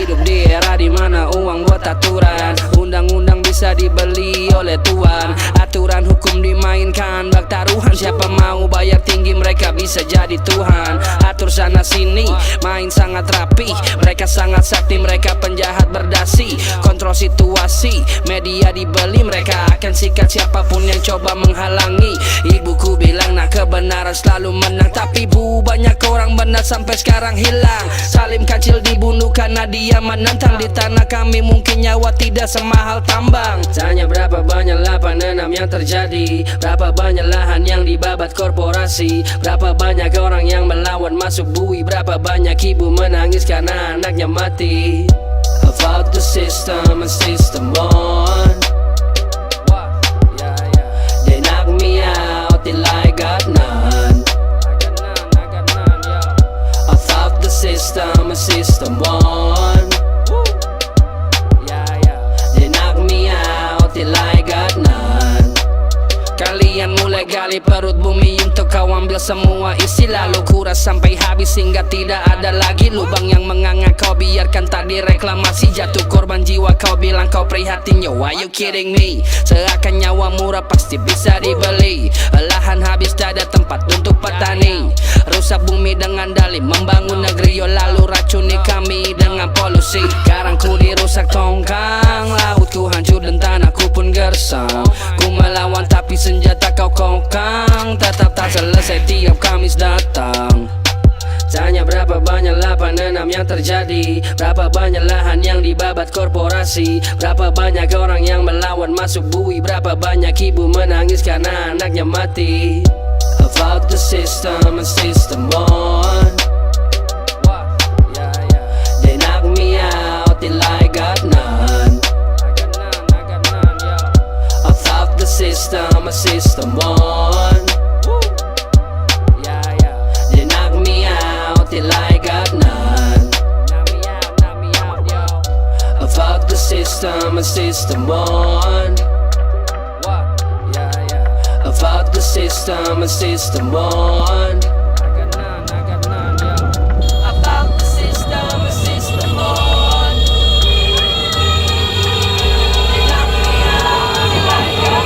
Hidup di era dimana uang buat aturan, undang-undang bisa dibeli oleh tuan, aturan hukum dimainkan bak taruhan. Siapa mau bayar tinggi mereka bisa jadi Tuhan. Atur sana sini, main sangat rapi. Mereka sangat sakti, mereka penjahat berdasi. Kontrol situasi, media dibeli. Mereka akan sikat siapapun yang coba menghalangi. Ibuku bilang nak kebenaran selalu menang, tapi bu banyak orang benar sampai sekarang hilang. Salim Kacil dibunuh karena dia menentang. Di tanah kami mungkin nyawa tidak semahal tambang. Tanya berapa banyak lapan enam yang terjadi, berapa banyak lahan yang dibabat korporasi, berapa banyak orang yang melawan masuk bui, berapa banyak ibu menangis karena anaknya mati. About the system and system on, they knock me out till I got none. About the system and system on, they knock me out till I got none. Kalian mulai gali perut bumi untuk kau ambil semua isi, lalu kuras sampai habis hingga tidak ada lagi lubang yang menganga. Kau biarkan tak direklamasi, jatuh korban jiwa. Kau bilang kau prihatin, yo why you kidding me? Seakan nyawa murah pasti bisa dibeli. Lahan habis tak ada tempat untuk petani, rusak bumi dengan dalih membangun negeri. Yo lalu racuni kami dengan polusi. Karangku dirusak tongkang, lautku hancur dan tanahku pun gersang. Ku melawan tapi senjata kau kokang, tetap tak selesai tiap Kamis datang. Tanya berapa banyak lapan enam yang terjadi, berapa banyak lahan yang dibabat korporasi, berapa banyak orang yang melawan masuk bui, berapa banyak ibu menangis karena anaknya mati. About the system and system on, they knock me out till I got none. About the system and system on, they knock me out till I got none. About the system and system on, about the system and system on, about the system and system on. They knock me out till I got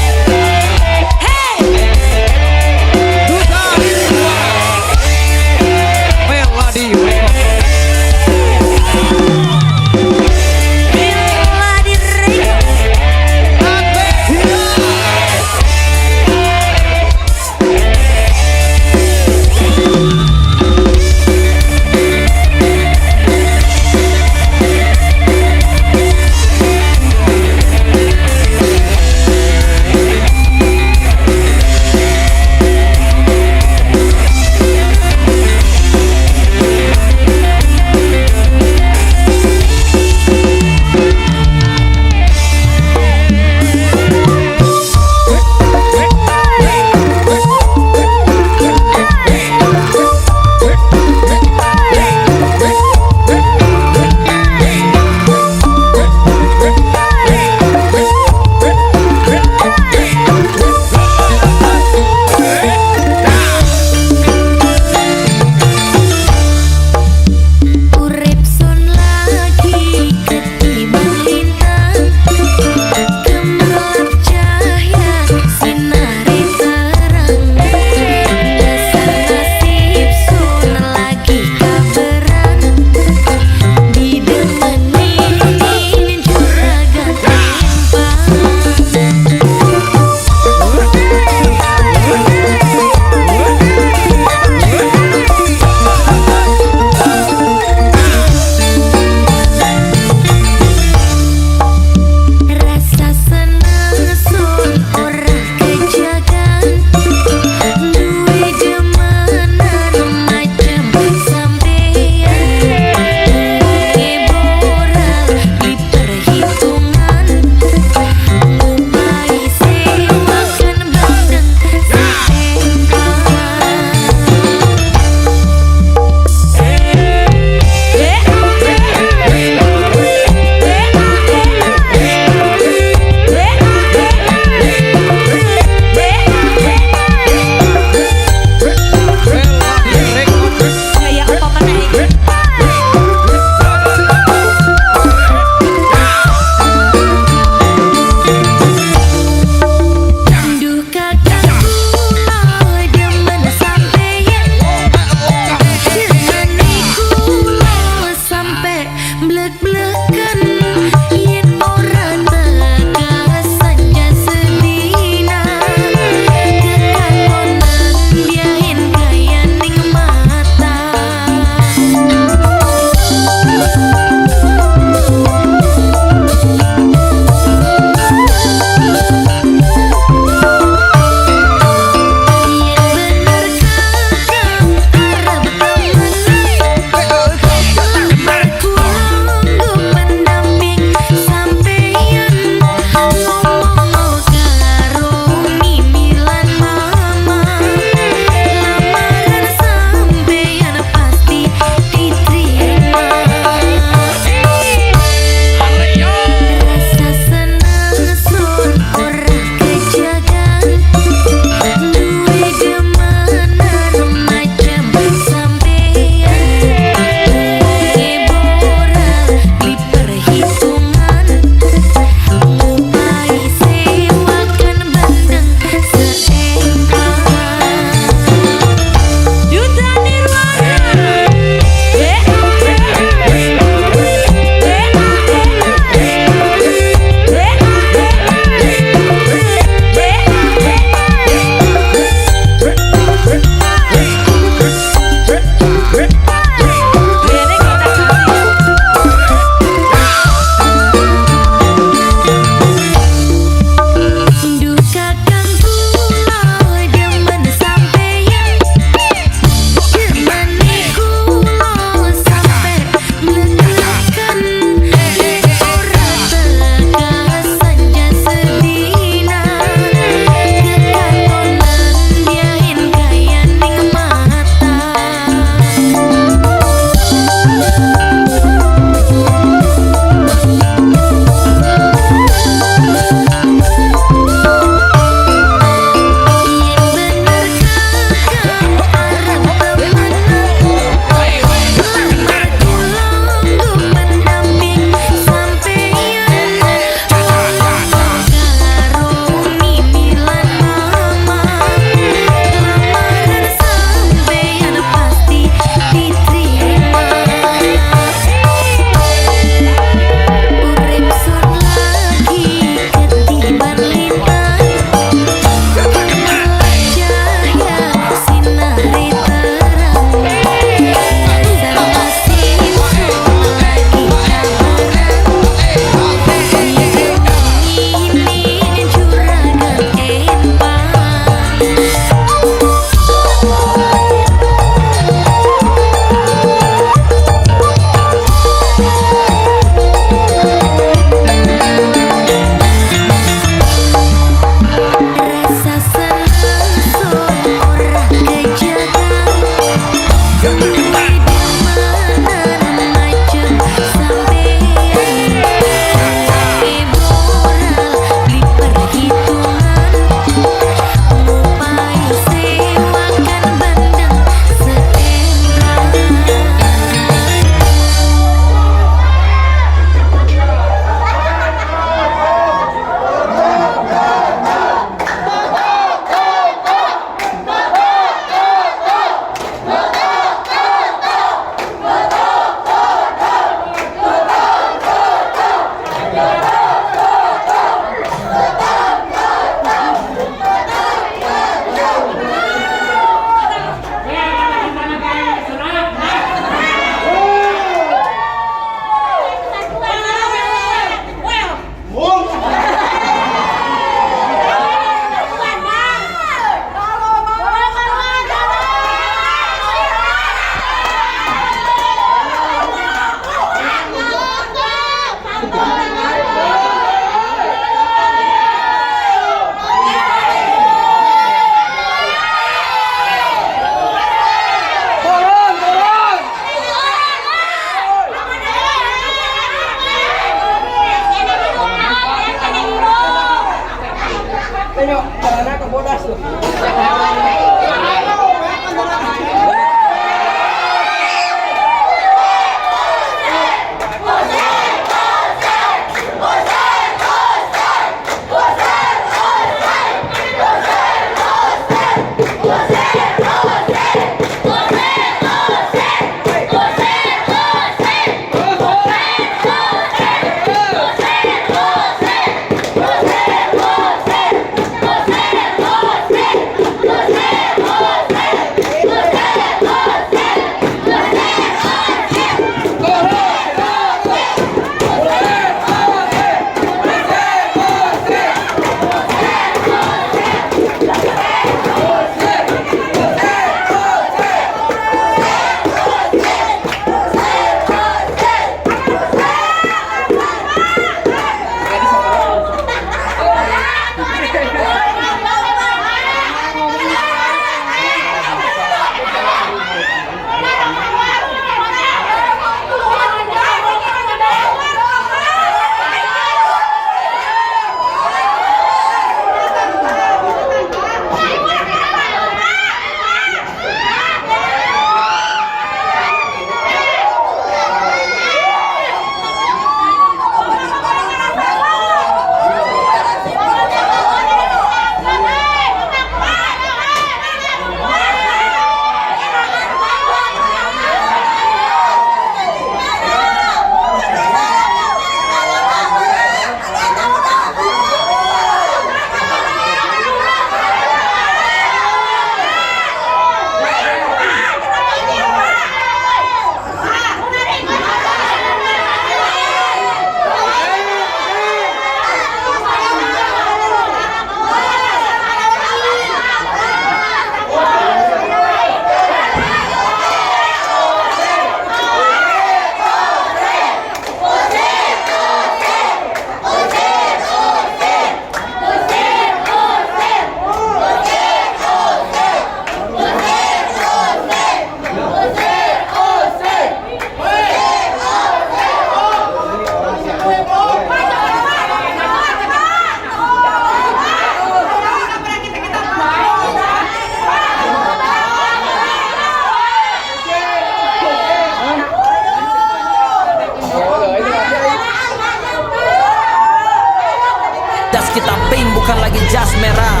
Kita pink bukan lagi jas merah.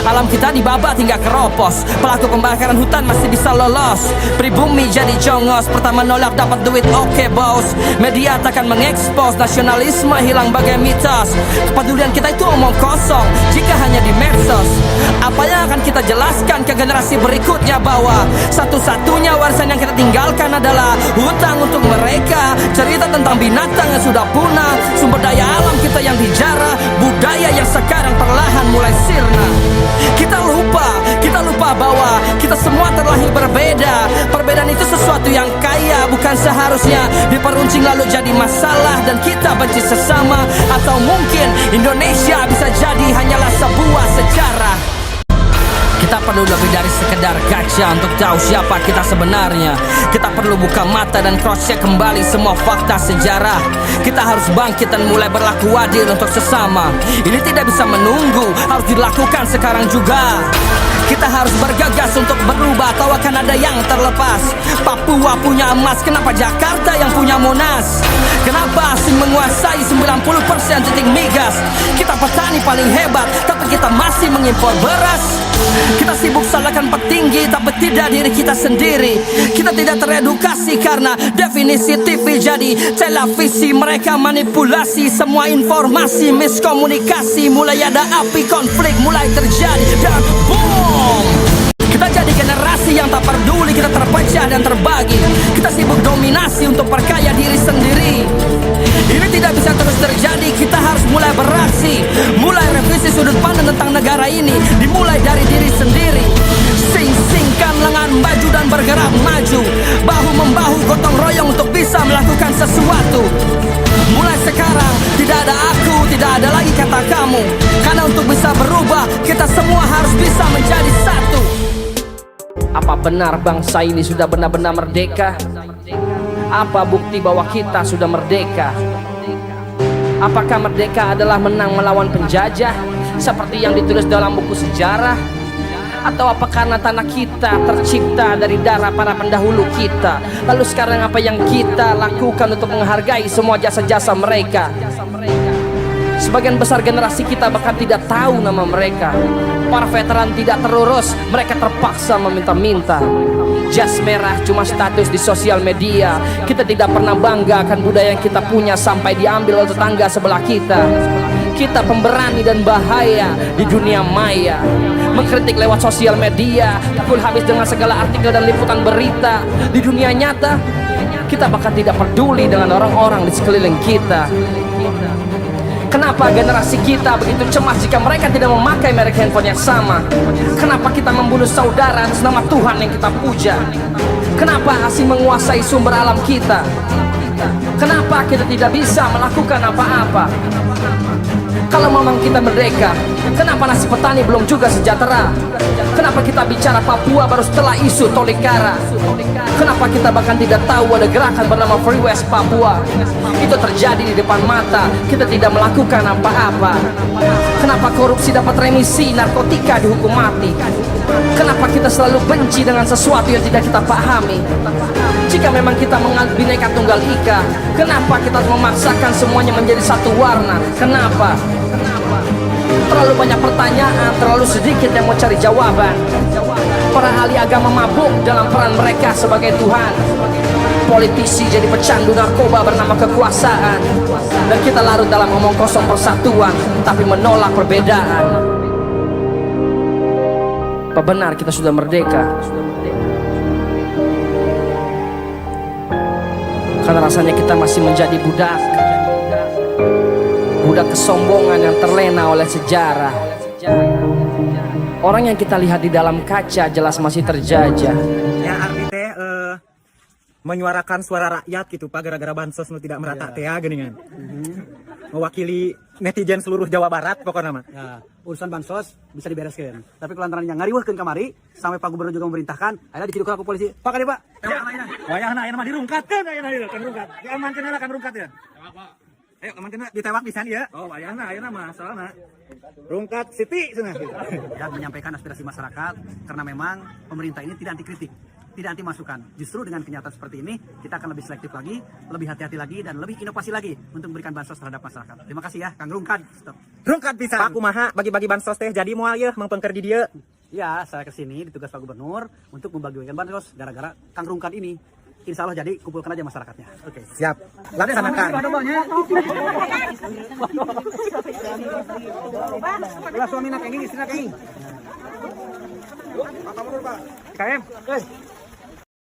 Alam kita dibabat hingga keropos. Pelaku pembakaran hutan masih bisa lolos. Pribumi jadi jongos. Pertama nolak dapat duit oke bos. Media takkan mengekspos. Nasionalisme hilang bagai mitos. Kepedulian kita itu omong kosong jika hanya di medsos. Apa yang akan kita jelaskan ke generasi berikutnya bahwa satu-satunya warisan yang kita tinggalkan adalah hutang untuk mereka. Cerita tentang binatang yang sudah punah. Sumber daya alam kita yang dijarah. Budaya yang sekarang perlahan mulai sirna. Kita lupa bahwa kita semua terlahir berbeda. Perbedaan itu sesuatu yang kaya, bukan seharusnya diperuncing lalu jadi masalah dan kita benci sesama. Atau mungkin Indonesia bisa jadi hanyalah sebuah sejarah. Kita perlu lebih dari sekedar kaca untuk tahu siapa kita sebenarnya. Kita perlu buka mata dan cross-check kembali semua fakta sejarah. Kita harus bangkit dan mulai berlaku adil untuk sesama. Ini tidak bisa menunggu, harus dilakukan sekarang juga. Kita harus bergegas untuk berubah, atau akan ada yang terlepas. Papua punya emas, kenapa Jakarta yang punya Monas? Kenapa asing menguasai 90% titik migas? Kita petani paling hebat, tapi kita masih mengimpor beras. Kita sibuk salahkan petinggi, tapi tidak diri kita sendiri. Kita tidak teredukasi karena definisi TV jadi televisi. Mereka manipulasi semua informasi, miskomunikasi. Mulai ada api konflik, mulai terjadi dan boom. Kita jadi generasi yang tak peduli, kita terpecah dan terbagi. Kita sibuk dominasi untuk perkaya diri sendiri. Ini tidak bisa terus terjadi, kita harus mulai beraksi. Mulai revisi sudut pandang tentang negara ini, dimulai dari diri sendiri. Sing-singkan lengan baju dan bergerak maju. Bahu-membahu gotong royong untuk bisa melakukan sesuatu. Mulai sekarang, tidak ada aku, tidak ada lagi kata kamu. Karena untuk bisa berubah, kita semua harus bisa menjadi satu. Apa benar bangsa ini sudah benar-benar merdeka? Apa bukti bahwa kita sudah merdeka? Apakah merdeka adalah menang melawan penjajah seperti yang ditulis dalam buku sejarah? Atau apa karena tanah kita tercipta dari darah para pendahulu kita? Lalu sekarang apa yang kita lakukan untuk menghargai semua jasa-jasa mereka? Sebagian besar generasi kita bahkan tidak tahu nama mereka. Para veteran tidak terurus, mereka terpaksa meminta-minta. Jas merah cuma status di sosial media. Kita tidak pernah bangga akan budaya yang kita punya sampai diambil oleh tetangga sebelah kita. Kita pemberani dan bahaya di dunia maya, mengkritik lewat sosial media, pukul habis dengan segala artikel dan liputan berita. Di dunia nyata, kita bahkan tidak peduli dengan orang-orang di sekeliling kita. Kenapa generasi kita begitu cemas jika mereka tidak memakai merek handphone yang sama? Kenapa kita membunuh saudara atas nama Tuhan yang kita puja? Kenapa asing menguasai sumber alam kita? Kenapa kita tidak bisa melakukan apa-apa? Kalau memang kita merdeka, kenapa nasib petani belum juga sejahtera? Kenapa kita bicara Papua baru setelah isu Tolikara? Kenapa kita bahkan tidak tahu ada gerakan bernama Free West Papua? Itu terjadi di depan mata, kita tidak melakukan apa-apa. Kenapa korupsi dapat remisi, narkotika dihukum mati? Kenapa kita selalu benci dengan sesuatu yang tidak kita pahami? Jika memang kita menganut Bhinneka Tunggal Ika, kenapa kita harus memaksakan semuanya menjadi satu warna? Kenapa? Terlalu banyak pertanyaan, terlalu sedikit yang mau cari jawaban. Para ahli agama mabuk dalam peran mereka sebagai Tuhan. Politisi jadi pecandu narkoba bernama kekuasaan. Dan kita larut dalam omong kosong persatuan, tapi menolak perbedaan. Apa benar kita sudah merdeka? Karena rasanya kita masih menjadi budak. Budak kesombongan yang terlena oleh sejarah. Orang yang kita lihat di dalam kaca jelas masih terjajah. Ya arti teh menyuarakan suara rakyat gitu Pak, gara-gara bansos nu tidak merata teh geuningan. Mewakili netizen seluruh Jawa Barat pokoknya mah. Ya, urusan bansos bisa dibereskan. Tapi kelantaran yang ngariweuhkeun kamari sampai Pak Gubernur juga memerintahkan, akhirnya diciduk ku polisi. Pak kali Pak. Wayahna ayeuna mah dirungkatkeun ayeuna ieu kan rungkat. Diamankeun heula kan rungkat ya. Ayo amankeun ditewak pisan ieu. Oh wayahna ayeuna mah soalna rungkat Siti cenah. Dan menyampaikan aspirasi masyarakat karena memang pemerintah ini tidak anti kritik, tidak anti masukan. Justru dengan kenyataan seperti ini, kita akan lebih selektif lagi, lebih hati-hati lagi, dan lebih inovasi lagi untuk memberikan bansos terhadap masyarakat. Terima kasih ya, Kang Rungkat. Stop. Rungkat pisan. Pak kumaha bagi-bagi bansos teh jadi moal ieu mangpengker di dieu. Ya, saya kesini ditugas Pak Gubernur untuk membagi-bagikan bansos gara-gara Kang Rungkat ini. Insya Allah jadi kumpulkan aja masyarakatnya. Oke. Siap. Laksanakan. Suami nak ini, istri nak ini. KM.